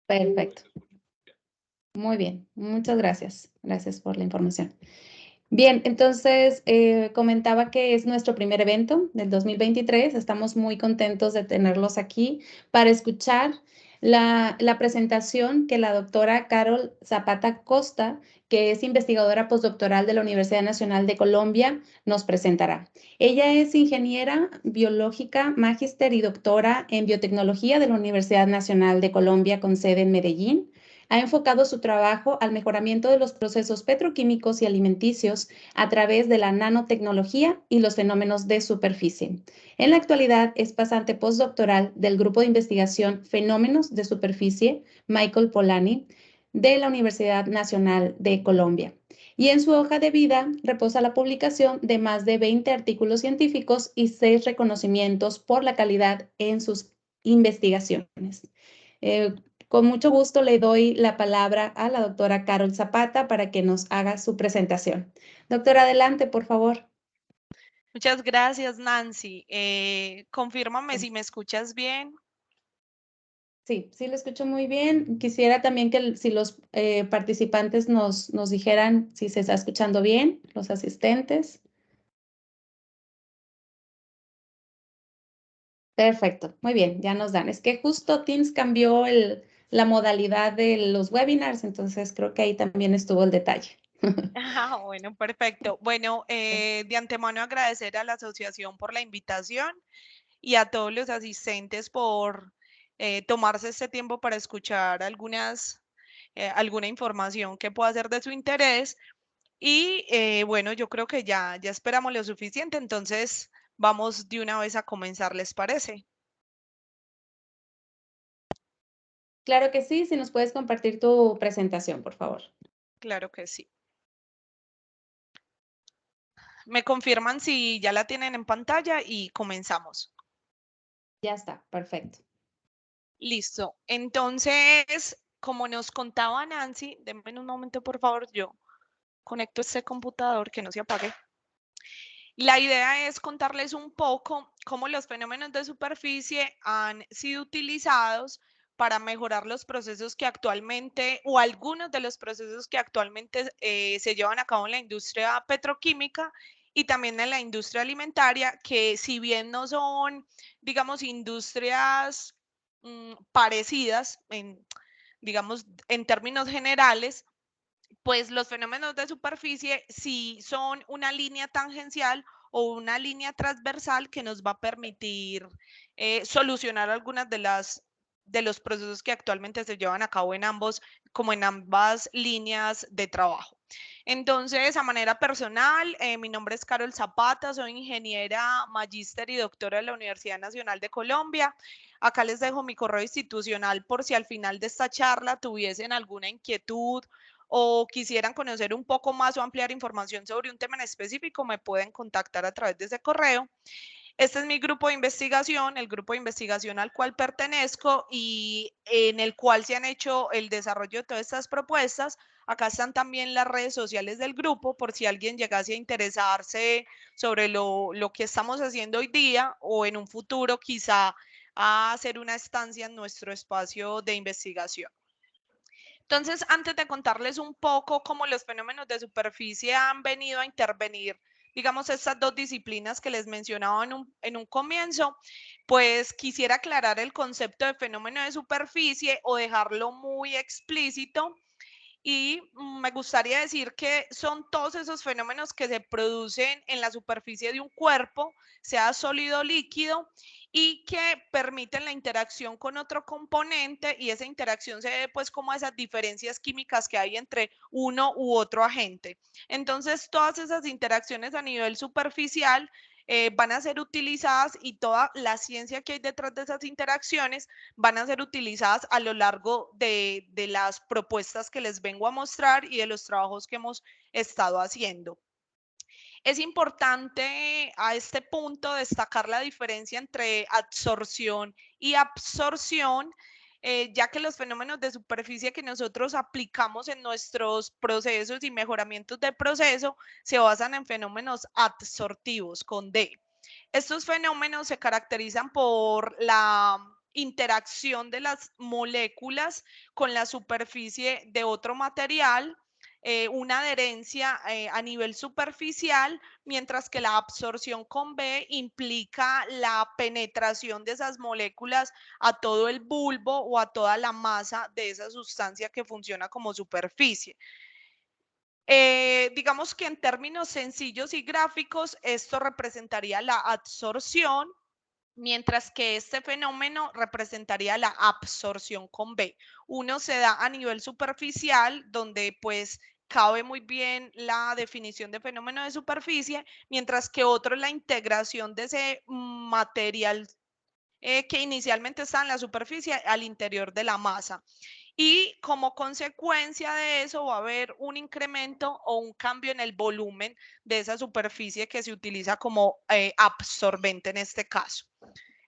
Perfecto. Muy bien, muchas gracias. Gracias por la información. Bien, entonces comentaba que es nuestro primer evento del 2023. Estamos muy contentos de tenerlos aquí para escuchar la presentación que la doctora Carol Zapata Costa, que es investigadora postdoctoral de la Universidad Nacional de Colombia, nos presentará. Ella es ingeniera biológica, magíster y doctora en biotecnología de la Universidad Nacional de Colombia con sede en Medellín. Ha enfocado su trabajo al mejoramiento de los procesos petroquímicos y alimenticios a través de la nanotecnología y los fenómenos de superficie. En la actualidad es pasante postdoctoral del Grupo de Investigación Fenómenos de Superficie, Michael Polanyi, de la Universidad Nacional de Colombia. Y en su hoja de vida reposa la publicación de más de 20 artículos científicos y 6 reconocimientos por la calidad en sus investigaciones. Con mucho gusto le doy la palabra a la doctora Carol Zapata para que nos haga su presentación. Doctora, adelante, por favor. Muchas gracias, Nancy. Confírmame si me escuchas bien. Sí, sí lo escucho muy bien. Quisiera también que si los participantes nos dijeran si se está escuchando bien, los asistentes. Perfecto, muy bien, ya nos dan. Es que justo Teams cambió la modalidad de los webinars, entonces creo que ahí también estuvo el detalle. Bueno, perfecto. Bueno, de antemano agradecer a la asociación por la invitación y a todos los asistentes por tomarse este tiempo para escuchar alguna información que pueda ser de su interés. Y bueno, yo creo que ya esperamos lo suficiente, entonces vamos de una vez a comenzar, ¿les parece? Claro que sí, si nos puedes compartir tu presentación, por favor. Claro que sí. Me confirman si ya la tienen en pantalla y comenzamos. Ya está, perfecto. Listo. Entonces, como nos contaba Nancy, denme un momento, por favor, yo conecto este computador que no se apague. La idea es contarles un poco cómo los fenómenos de superficie han sido utilizados para mejorar los procesos que actualmente, o algunos de los procesos que actualmente se llevan a cabo en la industria petroquímica y también en la industria alimentaria, que si bien no son, digamos, industrias parecidas, digamos, en términos generales, pues los fenómenos de superficie sí son una línea tangencial o una línea transversal que nos va a permitir solucionar algunas de los procesos que actualmente se llevan a cabo en ambas líneas de trabajo. Entonces, a manera personal, mi nombre es Carol Zapata, soy ingeniera, magíster y doctora de la Universidad Nacional de Colombia. Acá les dejo mi correo institucional por si al final de esta charla tuviesen alguna inquietud o quisieran conocer un poco más o ampliar información sobre un tema en específico, me pueden contactar a través de ese correo. Este es mi grupo de investigación, el grupo de investigación al cual pertenezco y en el cual se han hecho el desarrollo de todas estas propuestas. Acá están también las redes sociales del grupo por si alguien llegase a interesarse sobre lo que estamos haciendo hoy día o en un futuro quizá a hacer una estancia en nuestro espacio de investigación. Entonces, antes de contarles un poco cómo los fenómenos de superficie han venido a intervenir, digamos, estas dos disciplinas que les mencionaba en un comienzo, pues quisiera aclarar el concepto de fenómeno de superficie o dejarlo muy explícito. Y me gustaría decir que son todos esos fenómenos que se producen en la superficie de un cuerpo, sea sólido o líquido, y que permiten la interacción con otro componente, y esa interacción se debe pues como a esas diferencias químicas que hay entre uno u otro agente. Entonces, todas esas interacciones a nivel superficial van a ser utilizadas y toda la ciencia que hay detrás de esas interacciones van a ser utilizadas a lo largo de las propuestas que les vengo a mostrar y de los trabajos que hemos estado haciendo. Es importante a este punto destacar la diferencia entre adsorción y absorción, ya que los fenómenos de superficie que nosotros aplicamos en nuestros procesos y mejoramientos de proceso se basan en fenómenos adsortivos con D. Estos fenómenos se caracterizan por la interacción de las moléculas con la superficie de otro material, una adherencia a nivel superficial, mientras que la absorción con B implica la penetración de esas moléculas a todo el bulbo o a toda la masa de esa sustancia que funciona como superficie. Digamos que en términos sencillos y gráficos, esto representaría la absorción, mientras que este fenómeno representaría la absorción con B. Uno se da a nivel superficial, donde pues cabe muy bien la definición de fenómeno de superficie, mientras que otro es la integración de ese material que inicialmente está en la superficie al interior de la masa. Y como consecuencia de eso va a haber un incremento o un cambio en el volumen de esa superficie que se utiliza como absorbente en este caso.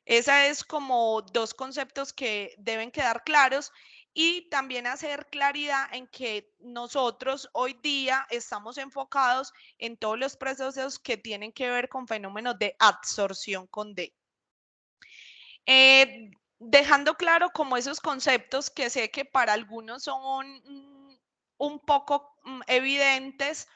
Esa es como dos conceptos que deben quedar claros y también hacer claridad en que nosotros hoy día estamos enfocados en todos los procesos que tienen que ver con fenómenos de absorción con D. Dejando claro como esos conceptos que sé que para algunos son un poco evidentes,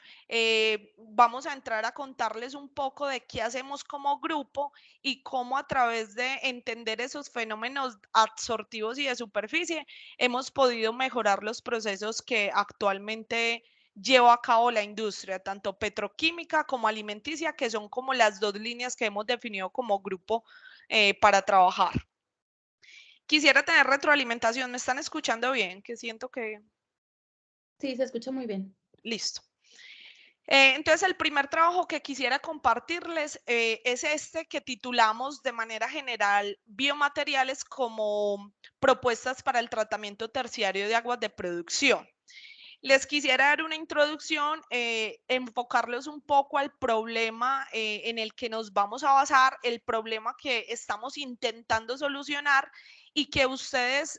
vamos a entrar a contarles un poco de qué hacemos como grupo y cómo a través de entender esos fenómenos absortivos y de superficie hemos podido mejorar los procesos que actualmente lleva a cabo la industria, tanto petroquímica como alimenticia, que son como las dos líneas que hemos definido como grupo para trabajar. Quisiera tener retroalimentación. ¿Me están escuchando bien? Que siento que... Sí, se escucha muy bien. Listo. Entonces, el primer trabajo que quisiera compartirles es este que titulamos de manera general biomateriales como propuestas para el tratamiento terciario de aguas de producción. Les quisiera dar una introducción, enfocarlos un poco al problema en el que nos vamos a basar, el problema que estamos intentando solucionar y que ustedes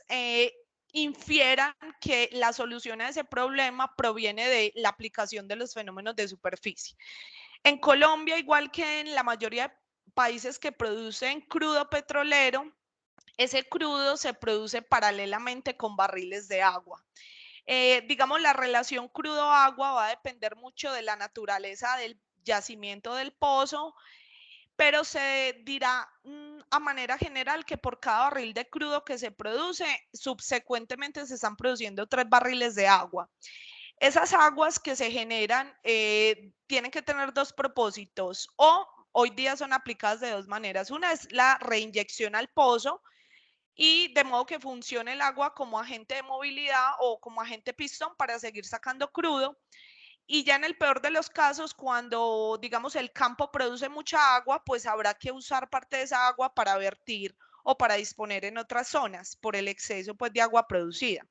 infieran que la solución a ese problema proviene de la aplicación de los fenómenos de superficie. En Colombia, igual que en la mayoría de países que producen crudo petrolero, ese crudo se produce paralelamente con barriles de agua. Digamos, la relación crudo-agua va a depender mucho de la naturaleza del yacimiento del pozo, pero se dirá a manera general que por cada barril de crudo que se produce, subsecuentemente se están produciendo 3 barriles de agua. Esas aguas que se generan tienen que tener dos propósitos o hoy día son aplicadas de dos maneras. Una es la reinyección al pozo, y de modo que funcione el agua como agente de movilidad o como agente pistón para seguir sacando crudo. Y ya en el peor de los casos, cuando digamos el campo produce mucha agua, pues habrá que usar parte de esa agua para vertir o para disponer en otras zonas por el exceso pues de agua producida.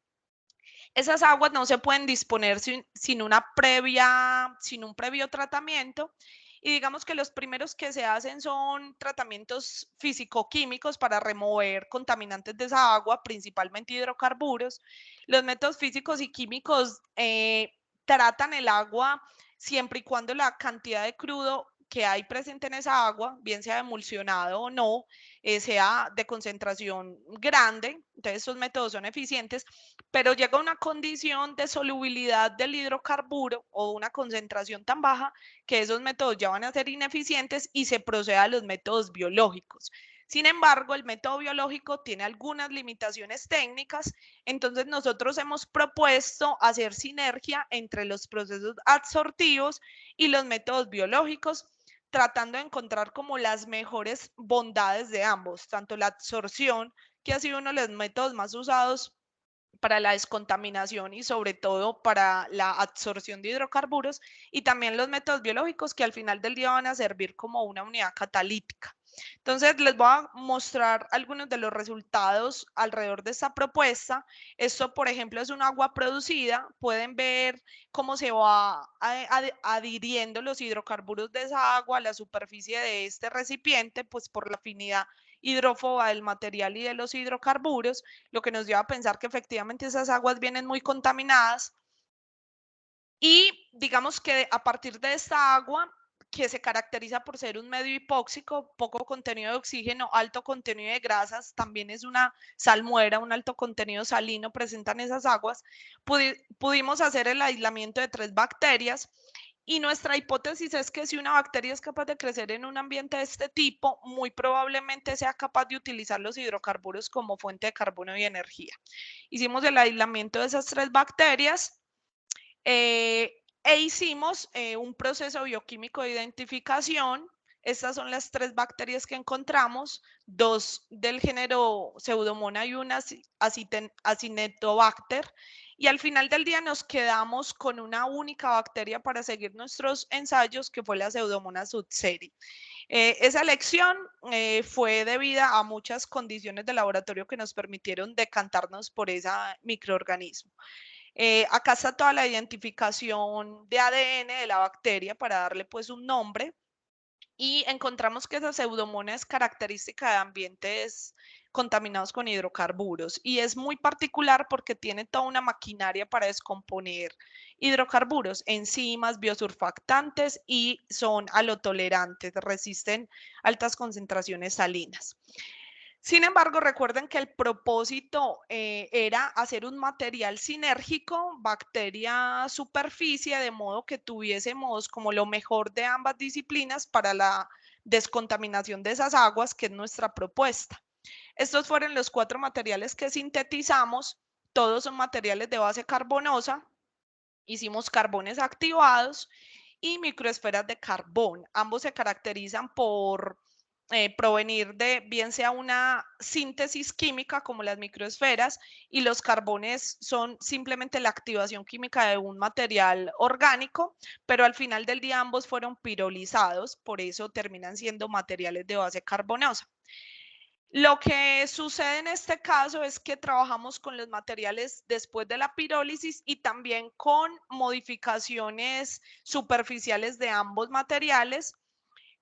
Esas aguas no se pueden disponer sin un previo tratamiento. Y digamos que los primeros que se hacen son tratamientos físico-químicos para remover contaminantes de esa agua, principalmente hidrocarburos. Los métodos físicos y químicos tratan el agua siempre y cuando la cantidad de crudo que hay presente en esa agua, bien sea emulsionado o no, sea de concentración grande. Entonces, estos métodos son eficientes, pero llega una condición de solubilidad del hidrocarburo o una concentración tan baja que esos métodos ya van a ser ineficientes y se procede a los métodos biológicos. Sin embargo, el método biológico tiene algunas limitaciones técnicas, entonces nosotros hemos propuesto hacer sinergia entre los procesos absortivos y los métodos biológicos, tratando de encontrar como las mejores bondades de ambos, tanto la absorción, que ha sido uno de los métodos más usados para la descontaminación y sobre todo para la absorción de hidrocarburos, y también los métodos biológicos que al final del día van a servir como una unidad catalítica. Entonces les voy a mostrar algunos de los resultados alrededor de esta propuesta. Esto, por ejemplo, es un agua producida. Pueden ver cómo se va adhiriendo los hidrocarburos de esa agua a la superficie de este recipiente, pues por la afinidad hidrófoba del material y de los hidrocarburos, lo que nos lleva a pensar que efectivamente esas aguas vienen muy contaminadas. Y digamos que a partir de esta agua que se caracteriza por ser un medio hipóxico, poco contenido de oxígeno, alto contenido de grasas, también es una salmuera, un alto contenido salino presentan esas aguas, pudimos hacer el aislamiento de 3 bacterias. Y nuestra hipótesis es que si una bacteria es capaz de crecer en un ambiente de este tipo, muy probablemente sea capaz de utilizar los hidrocarburos como fuente de carbono y energía. Hicimos el aislamiento de esas 3 bacterias e hicimos un proceso bioquímico de identificación. Estas son las 3 bacterias que encontramos, 2 del género Pseudomonas y una Acinetobacter. Y al final del día nos quedamos con una única bacteria para seguir nuestros ensayos, que fue la Pseudomonas sutseri. Esa elección fue debida a muchas condiciones de laboratorio que nos permitieron decantarnos por ese microorganismo. Acá está toda la identificación de ADN de la bacteria para darle pues un nombre. Y encontramos que esa pseudomonas es característica de ambientes contaminados con hidrocarburos y es muy particular porque tiene toda una maquinaria para descomponer hidrocarburos, enzimas, biosurfactantes y son halotolerantes, resisten altas concentraciones salinas. Sin embargo, recuerden que el propósito era hacer un material sinérgico, bacteria-superficie, de modo que tuviésemos como lo mejor de ambas disciplinas para la descontaminación de esas aguas, que es nuestra propuesta. Estos fueron los 4 materiales que sintetizamos. Todos son materiales de base carbonosa. Hicimos carbones activados y microesferas de carbón. Ambos se caracterizan por provenir de bien sea una síntesis química como las microesferas y los carbones son simplemente la activación química de un material orgánico, pero al final del día ambos fueron pirolizados, por eso terminan siendo materiales de base carbonosa. Lo que sucede en este caso es que trabajamos con los materiales después de la pirólisis y también con modificaciones superficiales de ambos materiales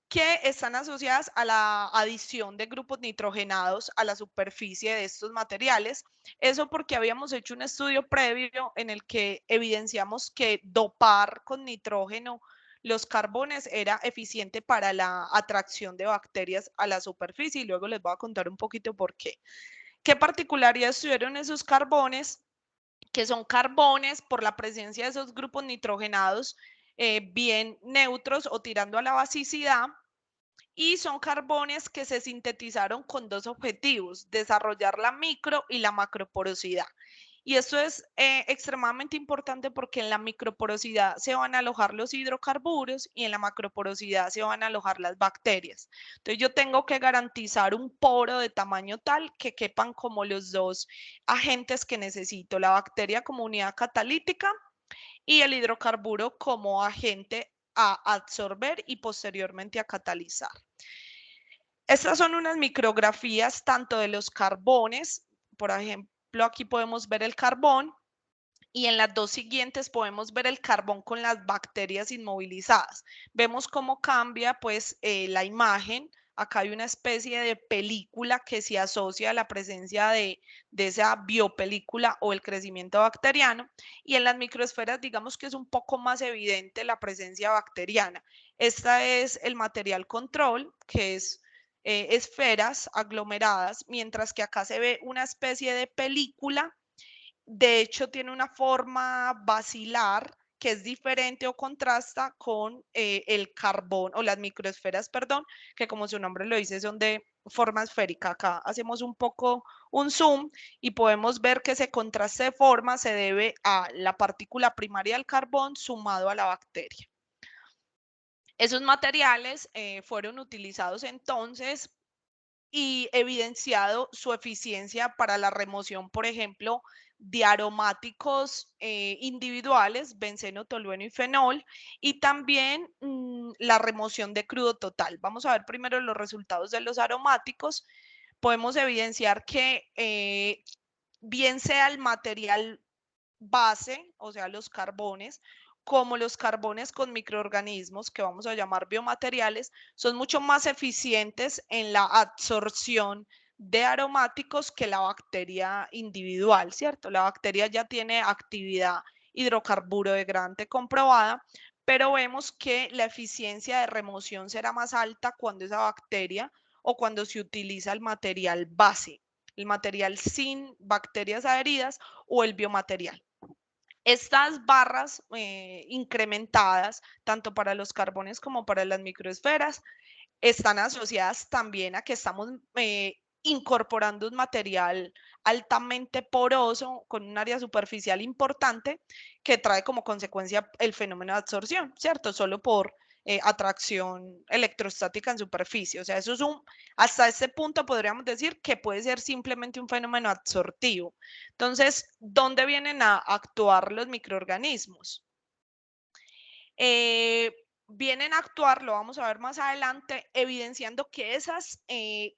que están asociadas a la adición de grupos nitrogenados a la superficie de estos materiales. Eso porque habíamos hecho un estudio previo en el que evidenciamos que dopar con nitrógeno los carbones era eficiente para la atracción de bacterias a la superficie y luego les voy a contar un poquito por qué. ¿Qué particularidades tuvieron esos carbones? Que son carbones por la presencia de esos grupos nitrogenados bien neutros o tirando a la basicidad, y son carbones que se sintetizaron con 2 objetivos, desarrollar la micro y la macroporosidad. Y esto es extremadamente importante porque en la microporosidad se van a alojar los hidrocarburos y en la macroporosidad se van a alojar las bacterias. Entonces yo tengo que garantizar un poro de tamaño tal que quepan como los 2 agentes que necesito, la bacteria como unidad catalítica y el hidrocarburo como agente a absorber y posteriormente a catalizar. Estas son unas micrografías tanto de los carbones, por ejemplo, aquí podemos ver el carbón y en las 2 siguientes podemos ver el carbón con las bacterias inmovilizadas. Vemos cómo cambia pues la imagen. Acá hay una especie de película que se asocia a la presencia de esa biopelícula o el crecimiento bacteriano. Y en las microesferas digamos que es un poco más evidente la presencia bacteriana. Esta es el material control, que es esferas aglomeradas, mientras que acá se ve una especie de película. De hecho, tiene una forma basilar que es diferente o contrasta con el carbón o las microesferas, perdón, que como su nombre lo dice son de forma esférica. Acá hacemos un poco un zoom y podemos ver que ese contraste de forma se debe a la partícula primaria del carbón sumado a la bacteria. Esos materiales fueron utilizados entonces y evidenciado su eficiencia para la remoción, por ejemplo, de aromáticos individuales, benceno, tolueno y fenol, y también la remoción de crudo total. Vamos a ver primero los resultados de los aromáticos. Podemos evidenciar que bien sea el material base, o sea, los carbones, como los carbones con microorganismos, que vamos a llamar biomateriales, son mucho más eficientes en la absorción de aromáticos que la bacteria individual, ¿cierto? La bacteria ya tiene actividad hidrocarburo degradante comprobada, pero vemos que la eficiencia de remoción será más alta cuando esa bacteria o cuando se utiliza el material base, el material sin bacterias adheridas o el biomaterial. Estas barras incrementadas, tanto para los carbones como para las microesferas, están asociadas también a que estamos incorporando un material altamente poroso con un área superficial importante que trae como consecuencia el fenómeno de absorción, ¿cierto? Solo por atracción electrostática en superficie. O sea, eso es hasta este punto podríamos decir que puede ser simplemente un fenómeno absortivo. Entonces, ¿dónde vienen a actuar los microorganismos? Vienen a actuar, lo vamos a ver más adelante, evidenciando que esas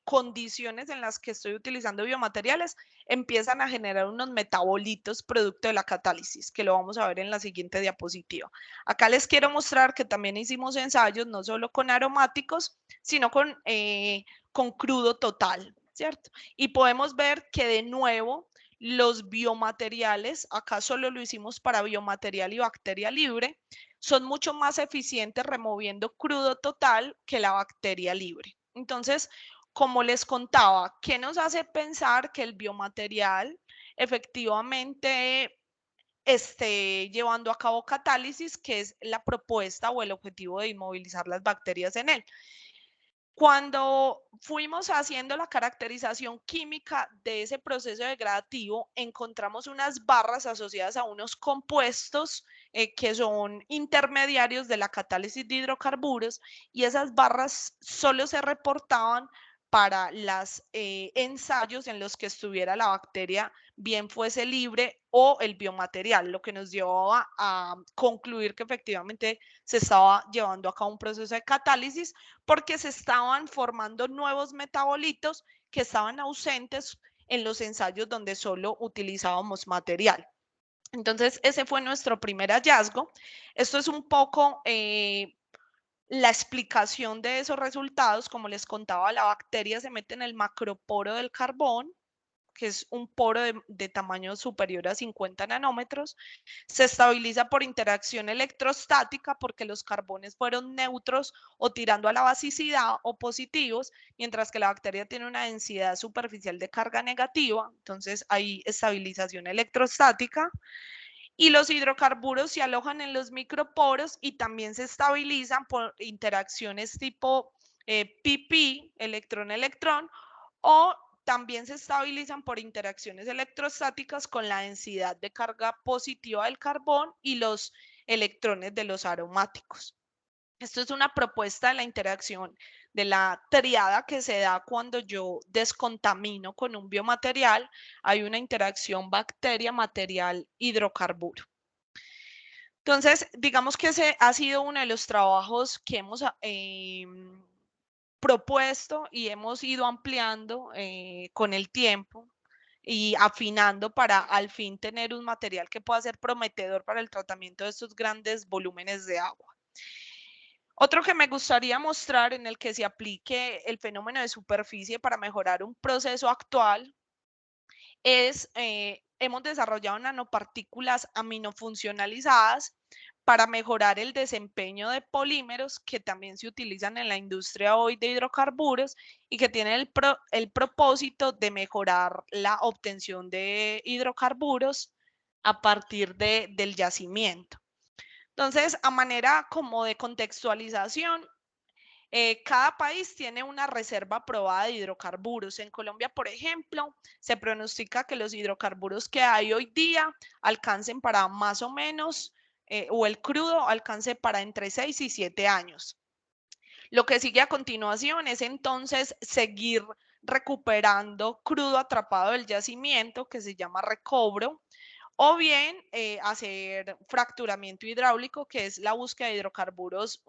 condiciones en las que estoy utilizando biomateriales empiezan a generar unos metabolitos producto de la catálisis, que lo vamos a ver en la siguiente diapositiva. Acá les quiero mostrar que también hicimos ensayos no solo con aromáticos, sino con crudo total, ¿cierto? Y podemos ver que de nuevo los biomateriales, acá solo lo hicimos para biomaterial y bacteria libre, son mucho más eficientes removiendo crudo total que la bacteria libre. Entonces, como les contaba, ¿qué nos hace pensar que el biomaterial efectivamente esté llevando a cabo catálisis, que es la propuesta o el objetivo de inmovilizar las bacterias en él? Cuando fuimos haciendo la caracterización química de ese proceso degradativo, encontramos unas barras asociadas a unos compuestos que son intermediarios de la catálisis de hidrocarburos, y esas barras solo se reportaban para los ensayos en los que estuviera la bacteria, bien fuese libre o el biomaterial, lo que nos llevaba a concluir que efectivamente se estaba llevando a cabo un proceso de catálisis, porque se estaban formando nuevos metabolitos que estaban ausentes en los ensayos donde solo utilizábamos material. Entonces, ese fue nuestro primer hallazgo. Esto es un poco la explicación de esos resultados. Como les contaba, la bacteria se mete en el macroporo del carbón, que es un poro de tamaño superior a 50 nanómetros, se estabiliza por interacción electrostática porque los carbones fueron neutros o tirando a la basicidad o positivos, mientras que la bacteria tiene una densidad superficial de carga negativa, entonces hay estabilización electrostática. Y los hidrocarburos se alojan en los microporos y también se estabilizan por interacciones tipo PP, electrón-electrón, o también se estabilizan por interacciones electrostáticas con la densidad de carga positiva del carbón y los electrones de los aromáticos. Esto es una propuesta de la interacción de la triada que se da cuando yo descontamino con un biomaterial. Hay una interacción bacteria, material, hidrocarburo. Entonces, digamos que ese ha sido uno de los trabajos que hemos propuesto y hemos ido ampliando con el tiempo y afinando para al fin tener un material que pueda ser prometedor para el tratamiento de estos grandes volúmenes de agua. Otro que me gustaría mostrar en el que se aplique el fenómeno de superficie para mejorar un proceso actual es, hemos desarrollado nanopartículas aminofuncionalizadas para mejorar el desempeño de polímeros que también se utilizan en la industria hoy de hidrocarburos y que tienen el propósito de mejorar la obtención de hidrocarburos a partir del yacimiento. Entonces, a manera como de contextualización, cada país tiene una reserva aprobada de hidrocarburos. En Colombia, por ejemplo, se pronostica que los hidrocarburos que hay hoy día alcancen para más o menos, o el crudo alcance para entre 6 y 7 años. Lo que sigue a continuación es entonces seguir recuperando crudo atrapado del yacimiento, que se llama recobro, o bien hacer fracturamiento hidráulico, que es la búsqueda de hidrocarburos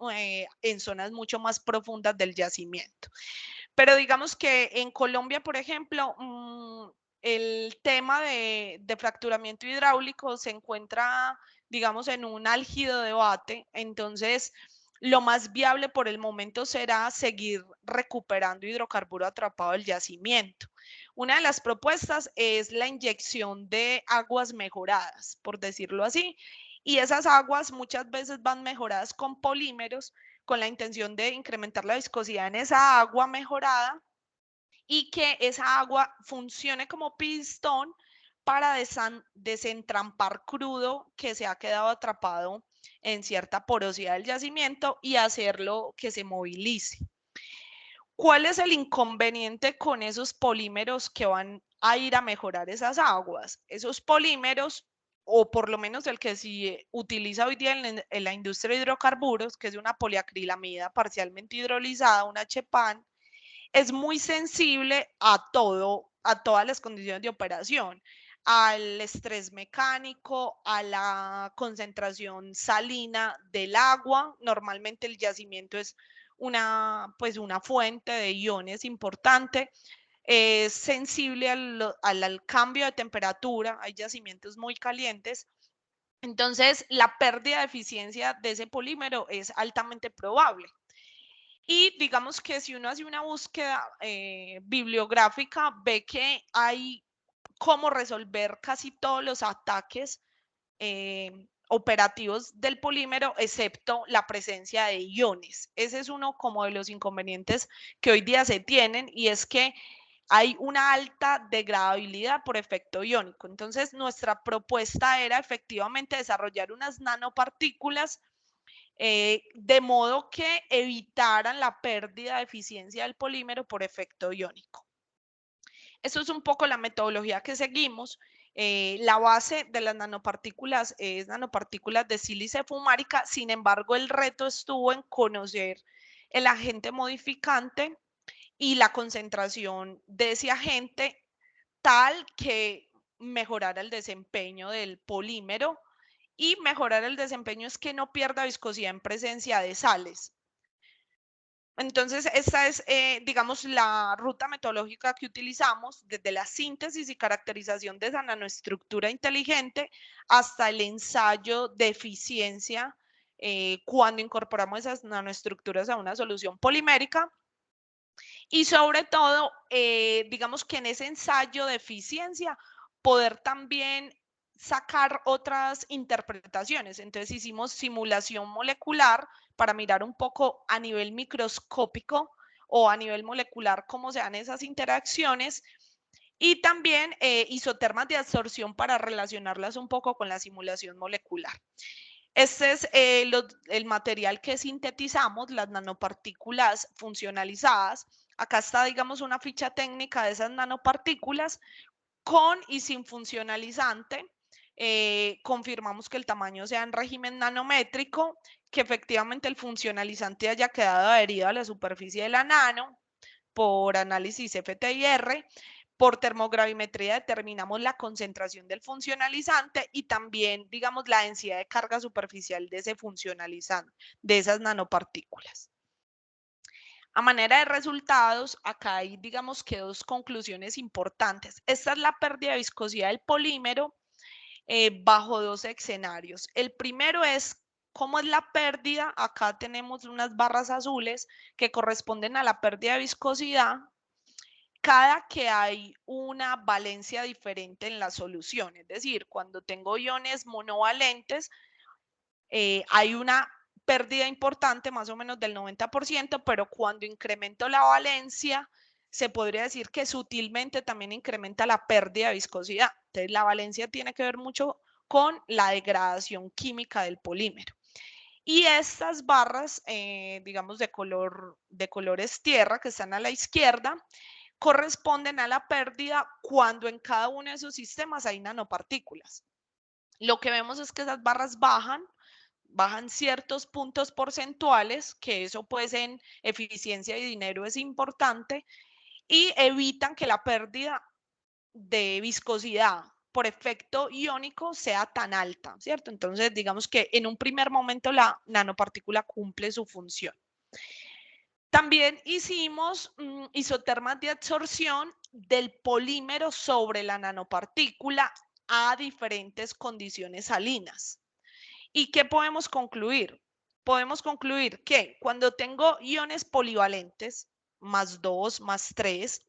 en zonas mucho más profundas del yacimiento. Pero digamos que en Colombia, por ejemplo, el tema de fracturamiento hidráulico se encuentra, digamos, en un álgido debate. Entonces, lo más viable por el momento será seguir recuperando hidrocarburo atrapado del yacimiento. Una de las propuestas es la inyección de aguas mejoradas, por decirlo así, y esas aguas muchas veces van mejoradas con polímeros con la intención de incrementar la viscosidad en esa agua mejorada y que esa agua funcione como pistón para desentrampar crudo que se ha quedado atrapado en cierta porosidad del yacimiento y hacerlo que se movilice. ¿Cuál es el inconveniente con esos polímeros que van a ir a mejorar esas aguas? Esos polímeros, o por lo menos el que se utiliza hoy día en la industria de hidrocarburos, que es una poliacrilamida parcialmente hidrolizada, una HEPAN, es muy sensible a todas las condiciones de operación, al estrés mecánico, a la concentración salina del agua. Normalmente el yacimiento es pues una fuente de iones importante. Es sensible al cambio de temperatura, hay yacimientos muy calientes. Entonces, la pérdida de eficiencia de ese polímero es altamente probable. Y digamos que si uno hace una búsqueda bibliográfica, ve que hay cómo resolver casi todos los ataques operativos del polímero, excepto la presencia de iones. Ese es uno como de los inconvenientes que hoy día se tienen, y es que hay una alta degradabilidad por efecto iónico. Entonces, nuestra propuesta era efectivamente desarrollar unas nanopartículas de modo que evitaran la pérdida de eficiencia del polímero por efecto iónico. Eso es un poco la metodología que seguimos. La base de las nanopartículas es nanopartículas de sílice fumárica. Sin embargo, el reto estuvo en conocer el agente modificante y la concentración de ese agente tal que mejorara el desempeño del polímero, y mejorar el desempeño es que no pierda viscosidad en presencia de sales. Entonces, esta es, digamos, la ruta metodológica que utilizamos desde la síntesis y caracterización de esa nanoestructura inteligente hasta el ensayo de eficiencia cuando incorporamos esas nanoestructuras a una solución polimérica. Y sobre todo, digamos que en ese ensayo de eficiencia, poder también sacar otras interpretaciones. Entonces hicimos simulación molecular para mirar un poco a nivel microscópico o a nivel molecular cómo se dan esas interacciones, y también isotermas de absorción para relacionarlas un poco con la simulación molecular. Este es el material que sintetizamos, las nanopartículas funcionalizadas. Acá está, digamos, una ficha técnica de esas nanopartículas con y sin funcionalizante. Confirmamos que el tamaño sea en régimen nanométrico, que efectivamente el funcionalizante haya quedado adherido a la superficie de la nano por análisis FTIR. Por termogravimetría determinamos la concentración del funcionalizante y también, digamos, la densidad de carga superficial de ese funcionalizante, de esas nanopartículas. A manera de resultados, acá hay, digamos, que dos conclusiones importantes. Esta es la pérdida de viscosidad del polímero bajo dos escenarios. El primero es cómo es la pérdida. Acá tenemos unas barras azules que corresponden a la pérdida de viscosidad cada que hay una valencia diferente en la solución. Es decir, cuando tengo iones monovalentes, hay una pérdida importante, más o menos del 90%, pero cuando incremento la valencia, se podría decir que sutilmente también incrementa la pérdida de viscosidad. Entonces, la valencia tiene que ver mucho con la degradación química del polímero. Y estas barras, digamos, de colores tierra, que están a la izquierda, corresponden a la pérdida cuando en cada uno de esos sistemas hay nanopartículas. Lo que vemos es que esas barras bajan ciertos puntos porcentuales, que eso pues en eficiencia y dinero es importante, y evitan que la pérdida de viscosidad por efecto iónico sea tan alta, ¿cierto? Entonces, digamos que en un primer momento la nanopartícula cumple su función. También hicimos isotermas de absorción del polímero sobre la nanopartícula a diferentes condiciones salinas. ¿Y qué podemos concluir? Podemos concluir que cuando tengo iones polivalentes, +2, +3,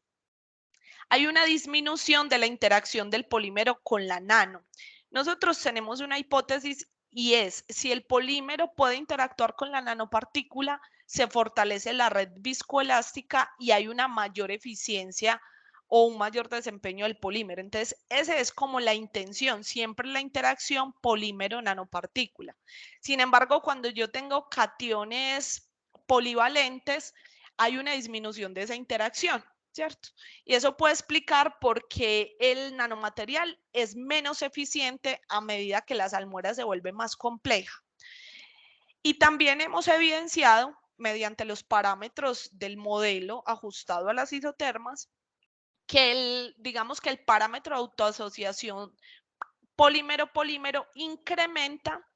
hay una disminución de la interacción del polímero con la nano. Nosotros tenemos una hipótesis y es, si el polímero puede interactuar con la nanopartícula, se fortalece la red viscoelástica y hay una mayor eficiencia o un mayor desempeño del polímero. Entonces, esa es como la intención, siempre la interacción polímero-nanopartícula. Sin embargo, cuando yo tengo cationes polivalentes, hay una disminución de esa interacción, ¿cierto? Y eso puede explicar por qué el nanomaterial es menos eficiente a medida que la salmuera se vuelve más compleja. Y también hemos evidenciado, mediante los parámetros del modelo ajustado a las isotermas, que digamos que el parámetro de autoasociación polímero-polímero incrementa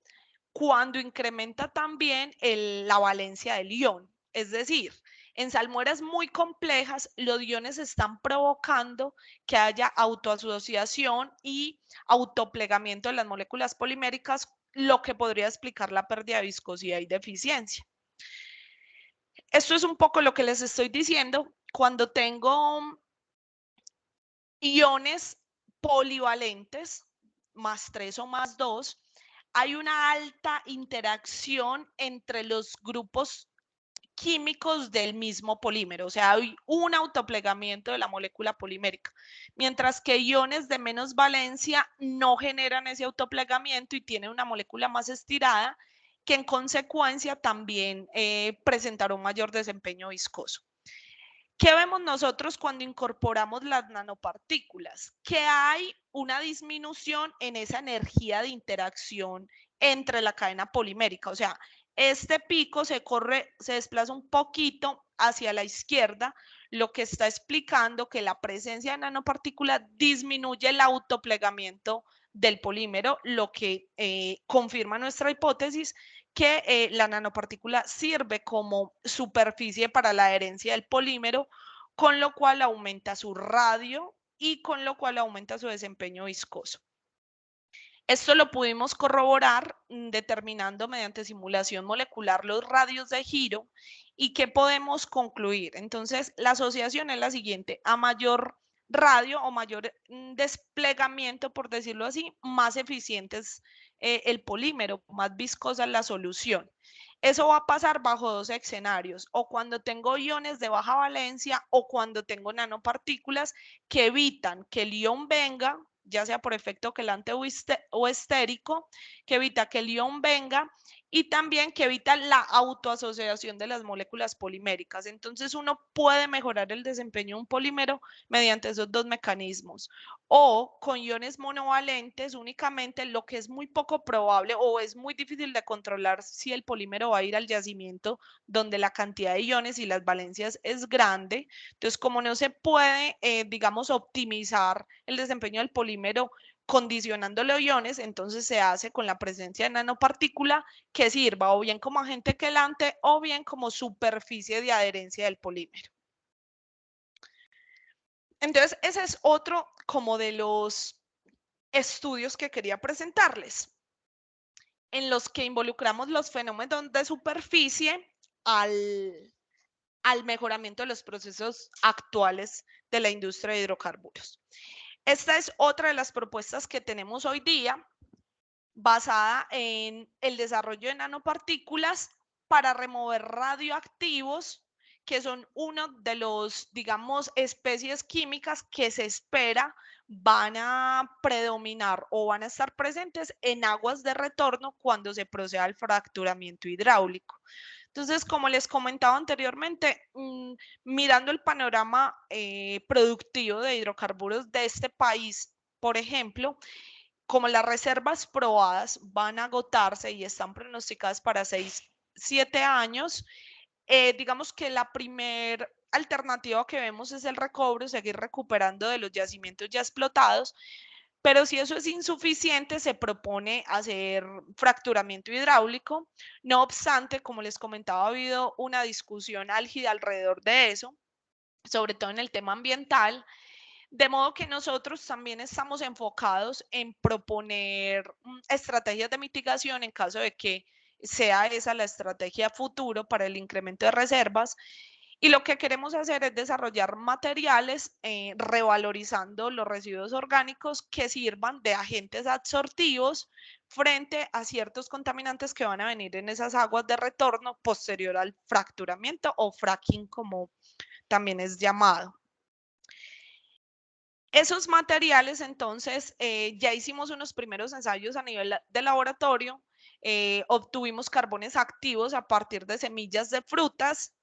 cuando incrementa también la valencia del ion. Es decir, en salmueras muy complejas, los iones están provocando que haya autoasociación y autoplegamiento de las moléculas poliméricas, lo que podría explicar la pérdida de viscosidad y de eficiencia. Esto es un poco lo que les estoy diciendo. Cuando tengo iones polivalentes, más 3 o más 2, hay una alta interacción entre los grupos químicos del mismo polímero, o sea, hay un autoplegamiento de la molécula polimérica, mientras que iones de menos valencia no generan ese autoplegamiento y tienen una molécula más estirada, que en consecuencia también presentará un mayor desempeño viscoso. ¿Qué vemos nosotros cuando incorporamos las nanopartículas? Que hay una disminución en esa energía de interacción entre la cadena polimérica. O sea, este pico se desplaza un poquito hacia la izquierda, lo que está explicando que la presencia de nanopartículas disminuye el autoplegamiento del polímero, lo que confirma nuestra hipótesis que la nanopartícula sirve como superficie para la adherencia del polímero, con lo cual aumenta su radio y con lo cual aumenta su desempeño viscoso. Esto lo pudimos corroborar determinando mediante simulación molecular los radios de giro. ¿Y qué podemos concluir? Entonces, la asociación es la siguiente: a mayor radio o mayor desplegamiento, por decirlo así, más eficiente es el polímero, más viscosa es la solución. Eso va a pasar bajo dos escenarios: o cuando tengo iones de baja valencia o cuando tengo nanopartículas que evitan que el ion venga, ya sea por efecto quelante o estérico, que evita que el ion venga y también que evita la autoasociación de las moléculas poliméricas. Entonces uno puede mejorar el desempeño de un polímero mediante esos dos mecanismos. O con iones monovalentes únicamente, lo que es muy poco probable o es muy difícil de controlar si el polímero va a ir al yacimiento donde la cantidad de iones y las valencias es grande. Entonces, como no se puede, digamos, optimizar el desempeño del polímero condicionando los iones, entonces se hace con la presencia de nanopartícula que sirva o bien como agente quelante o bien como superficie de adherencia del polímero. Entonces, ese es otro como de los estudios que quería presentarles, en los que involucramos los fenómenos de superficie al mejoramiento de los procesos actuales de la industria de hidrocarburos. Esta es otra de las propuestas que tenemos hoy día, basada en el desarrollo de nanopartículas para remover radioactivos, que son uno de los, digamos, especies químicas que se espera van a predominar o van a estar presentes en aguas de retorno cuando se proceda al fracturamiento hidráulico. Entonces, como les comentaba anteriormente, mirando el panorama productivo de hidrocarburos de este país, por ejemplo, como las reservas probadas van a agotarse y están pronosticadas para 6-7 años, digamos que la primera alternativa que vemos es el recobro, seguir recuperando de los yacimientos ya explotados, pero si eso es insuficiente, se propone hacer fracturamiento hidráulico. No obstante, como les comentaba, ha habido una discusión álgida alrededor de eso, sobre todo en el tema ambiental, de modo que nosotros también estamos enfocados en proponer estrategias de mitigación en caso de que sea esa la estrategia futuro para el incremento de reservas. Y lo que queremos hacer es desarrollar materiales revalorizando los residuos orgánicos que sirvan de agentes absortivos frente a ciertos contaminantes que van a venir en esas aguas de retorno posterior al fracturamiento o fracking, como también es llamado. Esos materiales, entonces, ya hicimos unos primeros ensayos a nivel de laboratorio, obtuvimos carbones activos a partir de semillas de frutas,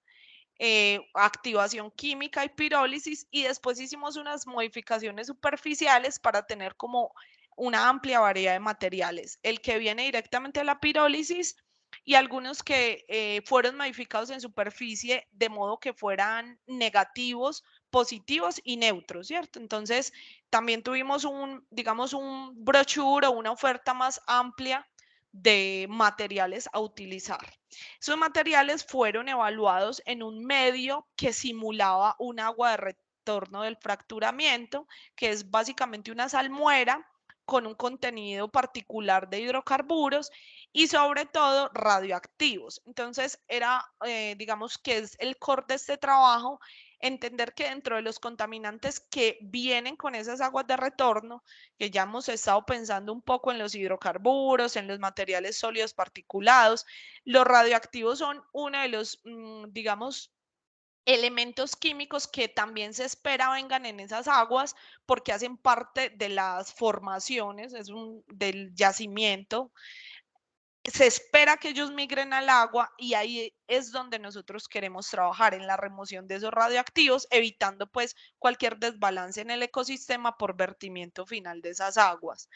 activación química y pirólisis, y después hicimos unas modificaciones superficiales para tener como una amplia variedad de materiales. El que viene directamente a la pirólisis y algunos que fueron modificados en superficie de modo que fueran negativos, positivos y neutros, ¿cierto? Entonces, también tuvimos digamos, un brochure o una oferta más amplia de materiales a utilizar. Esos materiales fueron evaluados en un medio que simulaba un agua de retorno del fracturamiento, que es básicamente una salmuera con un contenido particular de hidrocarburos y sobre todo radioactivos. Entonces, digamos que es el core de este trabajo, entender que dentro de los contaminantes que vienen con esas aguas de retorno, que ya hemos estado pensando un poco en los hidrocarburos, en los materiales sólidos particulados, los radioactivos son uno de los, digamos, elementos químicos que también se espera vengan en esas aguas porque hacen parte de las formaciones, del yacimiento. Se espera que ellos migren al agua y ahí es donde nosotros queremos trabajar, en la remoción de esos radioactivos, evitando pues cualquier desbalance en el ecosistema por vertimiento final de esas aguas.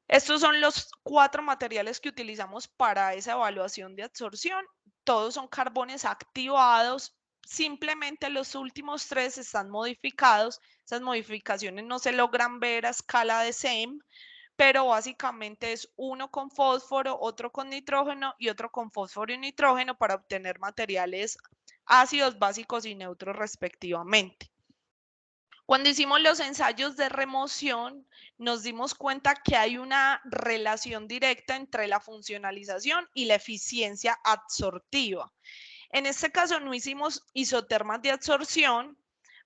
Estos son los 4 materiales que utilizamos para esa evaluación de absorción. Todos son carbones activados. Simplemente los últimos 3 están modificados. Esas modificaciones no se logran ver a escala de SEM, pero básicamente es uno con fósforo, otro con nitrógeno y otro con fósforo y nitrógeno para obtener materiales ácidos, básicos y neutros respectivamente. Cuando hicimos los ensayos de remoción, nos dimos cuenta que hay una relación directa entre la funcionalización y la eficiencia absortiva. En este caso no hicimos isotermas de absorción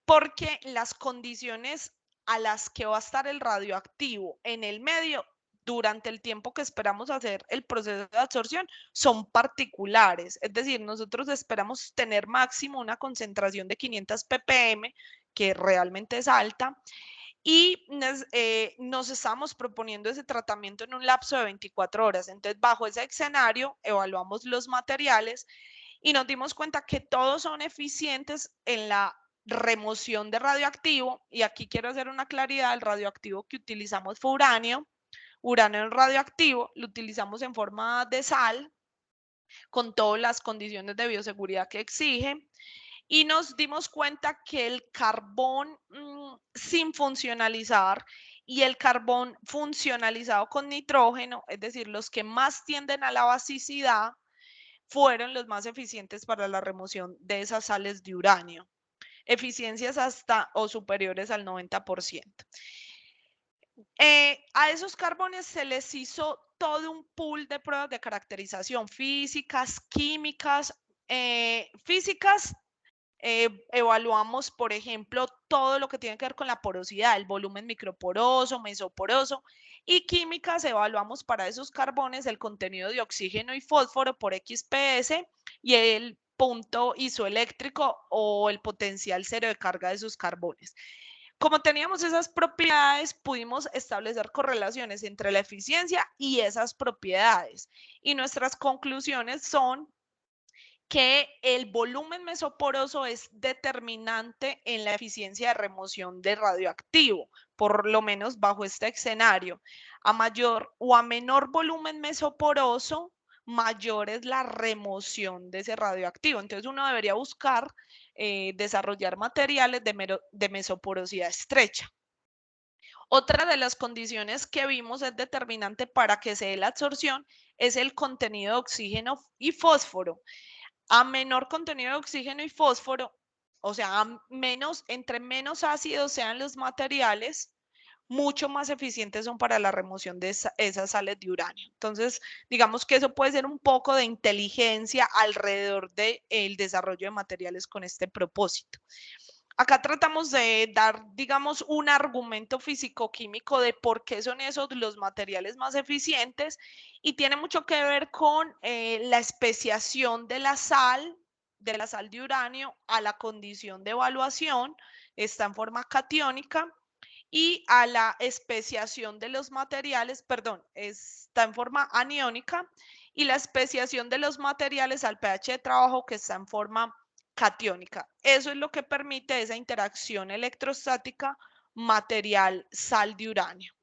porque las condiciones a las que va a estar el radioactivo en el medio durante el tiempo que esperamos hacer el proceso de absorción son particulares. Es decir, nosotros esperamos tener máximo una concentración de 500 ppm, que realmente es alta, y nos estamos proponiendo ese tratamiento en un lapso de 24 horas. Entonces, bajo ese escenario, evaluamos los materiales y nos dimos cuenta que todos son eficientes en la remoción de radioactivo. Y aquí quiero hacer una claridad: el radioactivo que utilizamos fue uranio. Uranio radioactivo lo utilizamos en forma de sal, con todas las condiciones de bioseguridad que exige. Y nos dimos cuenta que el carbón sin funcionalizar y el carbón funcionalizado con nitrógeno, es decir, los que más tienden a la basicidad, fueron los más eficientes para la remoción de esas sales de uranio. Eficiencias hasta o superiores al 90%. A esos carbones se les hizo todo un pool de pruebas de caracterización físicas, químicas. Físicas, evaluamos, por ejemplo, todo lo que tiene que ver con la porosidad, el volumen microporoso, mesoporoso, y químicas, evaluamos para esos carbones el contenido de oxígeno y fósforo por XPS y el punto isoeléctrico o el potencial cero de carga de esos carbones. Como teníamos esas propiedades, pudimos establecer correlaciones entre la eficiencia y esas propiedades. Y nuestras conclusiones son que el volumen mesoporoso es determinante en la eficiencia de remoción de radioactivo, por lo menos bajo este escenario. A mayor o a menor volumen mesoporoso, mayor es la remoción de ese radioactivo. Entonces uno debería buscar desarrollar materiales de mesoporosidad estrecha. Otra de las condiciones que vimos es determinante para que se dé la absorción es el contenido de oxígeno y fósforo. A menor contenido de oxígeno y fósforo, o sea, entre menos ácidos sean los materiales, mucho más eficientes son para la remoción de esas sales de uranio. Entonces, digamos que eso puede ser un poco de inteligencia alrededor del desarrollo de materiales con este propósito. Acá tratamos de dar, digamos, un argumento físico-químico de por qué son esos los materiales más eficientes y tiene mucho que ver con la especiación de la sal de uranio a la condición de evaluación, está en forma catiónica, y a la especiación de los materiales, perdón, está en forma aniónica, y la especiación de los materiales al pH de trabajo que está en forma catiónica. Eso es lo que permite esa interacción electrostática material-sal de uranio.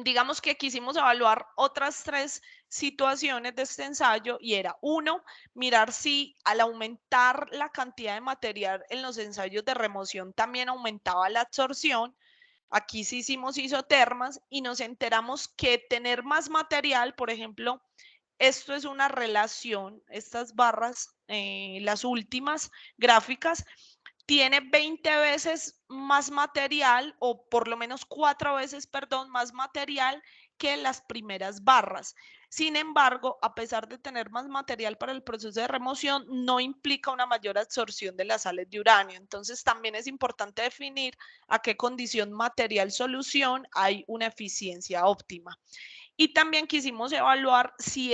Digamos que quisimos evaluar otras 3 situaciones de este ensayo y era, 1, mirar si al aumentar la cantidad de material en los ensayos de remoción también aumentaba la absorción. Aquí sí hicimos isotermas y nos enteramos que tener más material, por ejemplo, esto es una relación, estas barras, las últimas gráficas, tiene 20 veces más material, o por lo menos 4 veces, perdón, más material que las primeras barras. Sin embargo, a pesar de tener más material para el proceso de remoción, no implica una mayor absorción de las sales de uranio. Entonces, también es importante definir a qué condición material-solución hay una eficiencia óptima. Y también quisimos evaluar si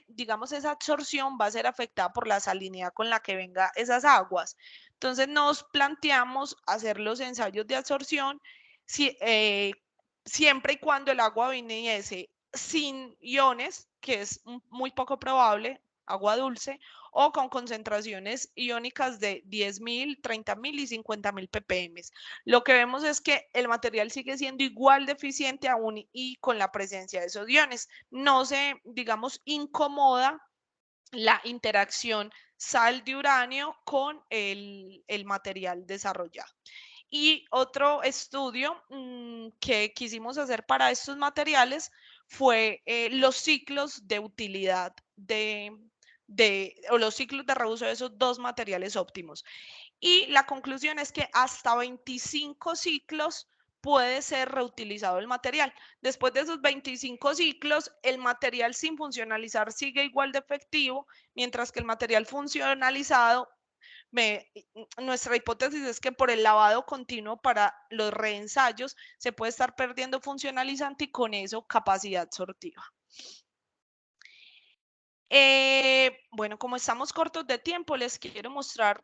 digamos, esa absorción va a ser afectada por la salinidad con la que venga esas aguas. Entonces nos planteamos hacer los ensayos de absorción siempre y cuando el agua viniese sin iones, que es muy poco probable, agua dulce, o con concentraciones iónicas de 10.000, 30.000 y 50.000 ppm. Lo que vemos es que el material sigue siendo igual de eficiente aún y con la presencia de esos iones. No se, digamos, incomoda la interacción sal de uranio con el material desarrollado. Y otro estudio que quisimos hacer para estos materiales fue los ciclos de utilidad o los ciclos de reuso de esos 2 materiales óptimos. Y la conclusión es que hasta 25 ciclos puede ser reutilizado el material. Después de esos 25 ciclos, el material sin funcionalizar sigue igual de efectivo, mientras que el material funcionalizado, nuestra hipótesis es que por el lavado continuo para los reensayos se puede estar perdiendo funcionalizante y con eso capacidad sortiva. Bueno, como estamos cortos de tiempo, les quiero mostrar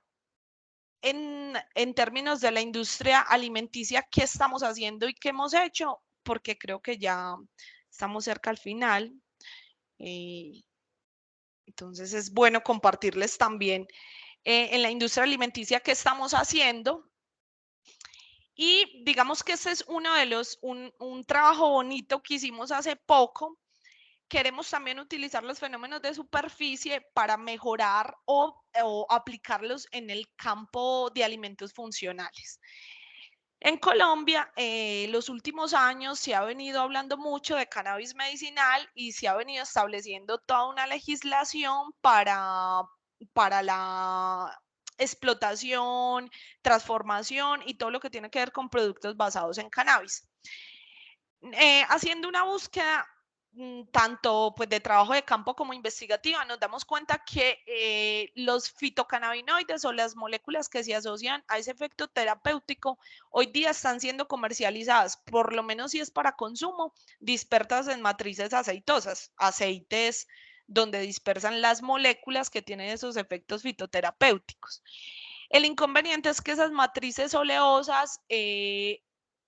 en términos de la industria alimenticia qué estamos haciendo y qué hemos hecho, porque creo que ya estamos cerca al final. Entonces es bueno compartirles también en la industria alimenticia qué estamos haciendo. Y digamos que este es uno de un trabajo bonito que hicimos hace poco. Queremos también utilizar los fenómenos de superficie para mejorar o aplicarlos en el campo de alimentos funcionales. En Colombia, los últimos años se ha venido hablando mucho de cannabis medicinal y se ha venido estableciendo toda una legislación para la explotación, transformación y todo lo que tiene que ver con productos basados en cannabis. Haciendo una búsqueda tanto pues de trabajo de campo como investigativa, nos damos cuenta que los fitocannabinoides o las moléculas que se asocian a ese efecto terapéutico hoy día están siendo comercializadas, por lo menos si es para consumo, dispersas en matrices aceitosas, aceites donde dispersan las moléculas que tienen esos efectos fitoterapéuticos. El inconveniente es que esas matrices oleosas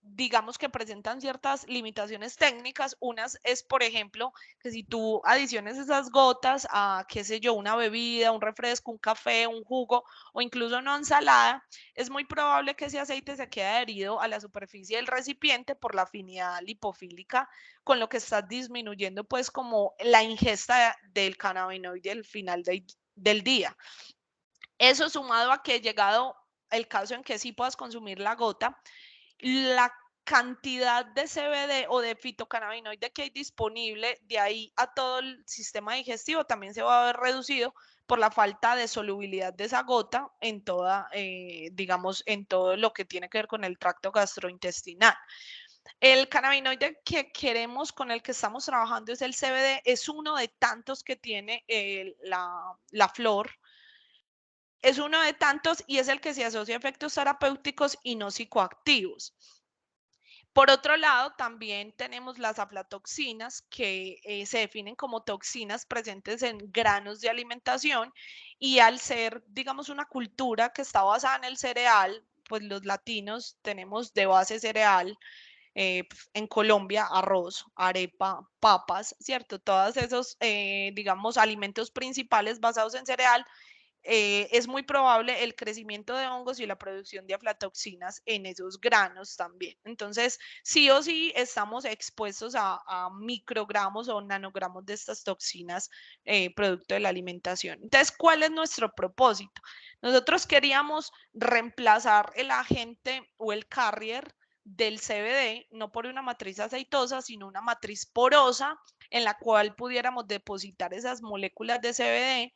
digamos que presentan ciertas limitaciones técnicas. Unas es, por ejemplo, que si tú adiciones esas gotas a, qué sé yo, una bebida, un refresco, un café, un jugo o incluso una ensalada, es muy probable que ese aceite se quede adherido a la superficie del recipiente por la afinidad lipofílica, con lo que estás disminuyendo pues como la ingesta del cannabinoide al final del día. Eso sumado a que llegado el caso en que sí puedas consumir la gota, la cantidad de CBD o de fitocannabinoide que hay disponible de ahí a todo el sistema digestivo también se va a ver reducido por la falta de solubilidad de esa gota en toda, digamos, en todo lo que tiene que ver con el tracto gastrointestinal. El cannabinoide que queremos, con el que estamos trabajando, es el CBD, es uno de tantos que tiene la flor. Es uno de tantos y es el que se asocia a efectos terapéuticos y no psicoactivos. Por otro lado, también tenemos las aflatoxinas, que se definen como toxinas presentes en granos de alimentación, y al ser, digamos, una cultura que está basada en el cereal, pues los latinos tenemos de base cereal, en Colombia, arroz, arepa, papas, ¿cierto? Todos esos, digamos, alimentos principales basados en cereal. Es muy probable el crecimiento de hongos y la producción de aflatoxinas en esos granos también. Entonces, sí o sí estamos expuestos a microgramos o nanogramos de estas toxinas, producto de la alimentación. Entonces, ¿cuál es nuestro propósito? Nosotros queríamos reemplazar el agente o el carrier del CBD, no por una matriz aceitosa, sino una matriz porosa en la cual pudiéramos depositar esas moléculas de CBD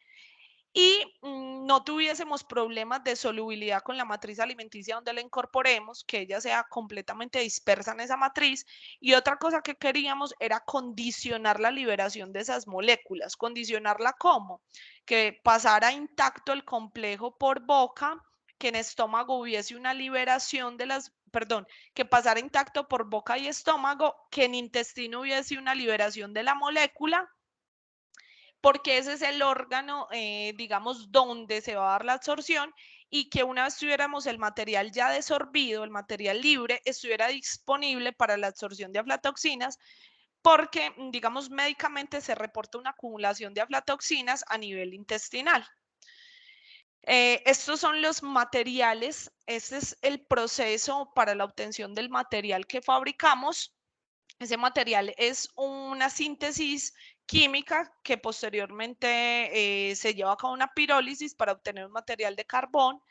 y no tuviésemos problemas de solubilidad con la matriz alimenticia donde la incorporemos, que ella sea completamente dispersa en esa matriz. Y otra cosa que queríamos era condicionar la liberación de esas moléculas. ¿Condicionarla cómo? Que pasara intacto el complejo por boca, que en estómago hubiese una liberación de las, perdón, que pasara intacto por boca y estómago, que en intestino hubiese una liberación de la molécula, porque ese es el órgano, digamos, donde se va a dar la absorción, y que una vez tuviéramos el material ya desorbido, el material libre, estuviera disponible para la absorción de aflatoxinas, porque, digamos, médicamente se reporta una acumulación de aflatoxinas a nivel intestinal. Estos son los materiales, este es el proceso para la obtención del material que fabricamos. Ese material es una síntesis química que posteriormente se lleva a cabo una pirólisis para obtener un material de carbón.